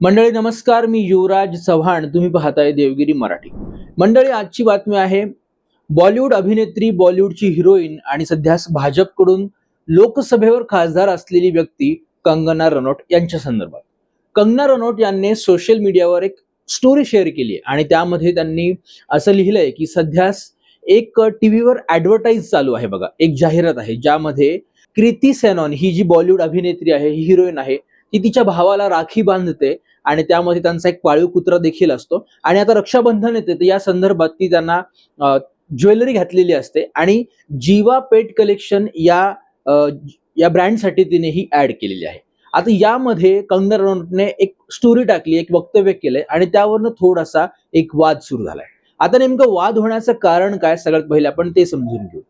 मंडळी नमस्कार, मी युवराज चव्हाण. तुम्ही पाहताय देवगिरी मराठी. मंडळी, आजची बातमी आहे बॉलिवूड अभिनेत्री, बॉलिवूडची हिरोईन आणि सध्या भाजपकडून लोकसभेवर खासदार असलेली व्यक्ती कंगना रनौत यांच्या संदर्भात. कंगना रनौत यांनी सोशल मीडियावर एक स्टोरी शेअर केली आहे आणि त्यामध्ये त्यांनी असं लिहिलंय की सध्या एक टीव्हीवर ऍडव्हर्टाईज चालू आहे बघा, एक जाहिरात आहे ज्यामध्ये कृती सेनॉन ही जी बॉलिवूड अभिनेत्री आहे, ही हिरोईन आहे, ती तिच्या भावाला राखी बांधते आणि त्यामध्ये त्यांचा एक पाळीव कुत्रा देखील असतो. आणि आता रक्षाबंधन येते, तर या संदर्भात ती त्यांना ज्वेलरी घातलेली असते आणि जीवा पेट कलेक्शन या ब्रँडसाठी तिने ही ऍड केलेली आहे. आता यामध्ये कंगना रनौतने एक स्टोरी टाकली, एक वक्तव्य केलंय आणि त्यावरनं थोडासा एक वाद सुरू झालाय. आता नेमकं वाद होण्याचं कारण काय, सगळ्यात पहिले आपण ते समजून घेऊ.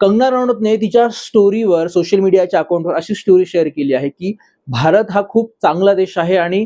कंगना रनौतने तिच्या स्टोरीवर, सोशल मीडियाच्या अकाउंटवर अशी स्टोरी शेअर केली आहे की भारत हा खूप चांगला देश आहे आणि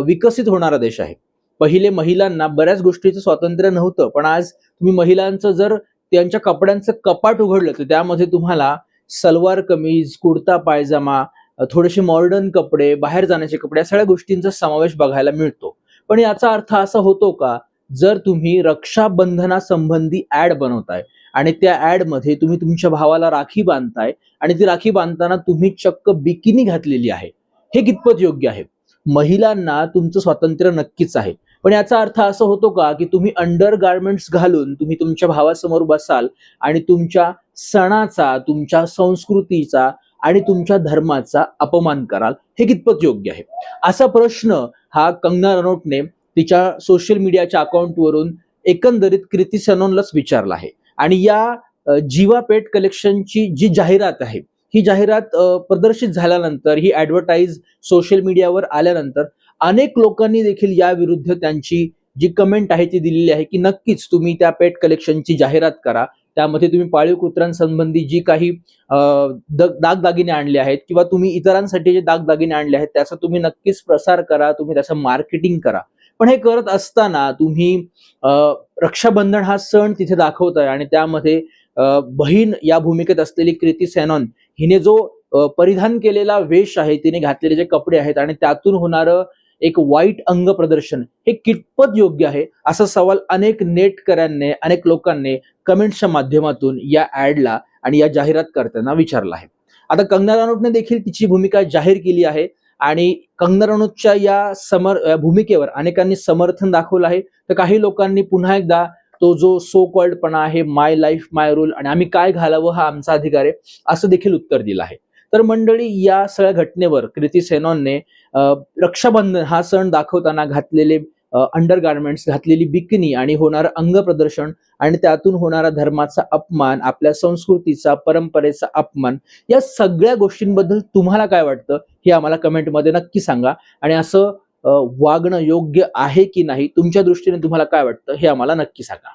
विकसित होणारा देश आहे. पहिले महिलांना बऱ्याच गोष्टीचं स्वातंत्र्य नव्हतं, पण आज तुम्ही महिलांचं जर त्यांच्या कपड्यांचं कपाट उघडलं तर त्यामध्ये तुम्हाला सलवार कमीज, कुर्ता पायजामा, थोडेसे मॉडर्न कपडे, बाहेर जाण्याचे कपडे, या सगळ्या गोष्टींचा समावेश बघायला मिळतो. पण याचा अर्थ असा होतो का, जर तुम्ही रक्षाबंधनासंबंधी ऍड बनवताय आणि त्या ऍड मध्ये तुम्ही तुमच्या भावाला राखी बांधताय आणि ती राखी बांधताना तुम्ही चक्क बिकिनी घातलेली आहे, हे कितपत योग्य आहे? महिलांना तुमचं स्वातंत्र्य नक्कीच आहे, पण याचा अर्थ असा होतो का की तुम्ही अंडर गार्मेंट्स घालून तुम्ही तुमच्या भावासमोर बसाल आणि तुमच्या सणाचा, तुमच्या संस्कृतीचा आणि तुमच्या धर्माचा अपमान कराल? हे कितपत योग्य आहे? असा प्रश्न हा कंगना रनौतने तिच्या सोशल मीडियाच्या अकाउंटवरून एकंदरीत कृती सेनॉनलाच विचारला आहे. आणि या जीवा पेट कलेक्शनची जी जाहिरात आहे, ही जाहिरात प्रदर्शित झाल्यानंतर, ही ऍडव्हर्टाईज सोशल मीडियावर आल्यानंतर अनेक लोकांनी देखील या विरुद्ध त्यांची जी कमेंट आहे ती दिलेली आहे की नक्कीच तुम्ही त्या पेट कलेक्शनची जाहिरात करा. त्यामध्ये तुम्ही पाळीव कुत्र्यांसंबंधी जी काही दागदागिने आणले आहेत किंवा तुम्ही इतरांसाठी जे दागदागिने आणले आहेत त्याचा तुम्ही नक्कीच प्रसार करा, तुम्ही त्याचं मार्केटिंग करा. पण हे करत असताना तुम्ही रक्षाबंधन हा सण तिथे दाखवताय आणि त्यामध्ये बहीण या भूमिकेत असलेली कृती सेनॉन हिने जो परिधान केलेला वेश आहे, तिने घातलेले जे कपडे आहेत आणि त्यातून होणारं एक वाईट अंग प्रदर्शन, हे कितपत योग्य आहे, असा सवाल अनेक नेटकऱ्यांनी, अनेक लोकांनी कमेंट्सच्या माध्यमातून या ऍडला आणि या जाहिरात करताना विचारला आहे. आता कंगना रनौतने देखील तिची भूमिका जाहीर केली आहे आणि कंगना रनौतच्या या भूमिकेवर अनेकांनी समर्थन दाखवलं आहे. तर काही लोकांनी पुन्हा एकदा तो जो सो कॉल्डपणा आहे, माय लाईफ माय रूल आणि आम्ही काय घालावं हा आमचा अधिकार आहे, असं देखील उत्तर दिलं आहे. तर मंडळी, या सगळ्या घटनेवर कृती सेनॉनने रक्षाबंधन हा सण दाखवताना घातलेले अंडर गार्मेंट्स, घातलेली बिकिनी आणि होणारं अंग प्रदर्शन आणि त्यातून होणारा धर्माचा अपमान, आपल्या संस्कृतीचा, परंपरेचा अपमान, या सगळ्या गोष्टींबद्दल तुम्हाला काय वाटतं हे आम्हाला कमेंटमध्ये नक्की सांगा. आणि असं वागणं योग्य आहे की नाही, तुमच्या दृष्टीने तुम्हाला काय वाटतं हे आम्हाला नक्की सांगा.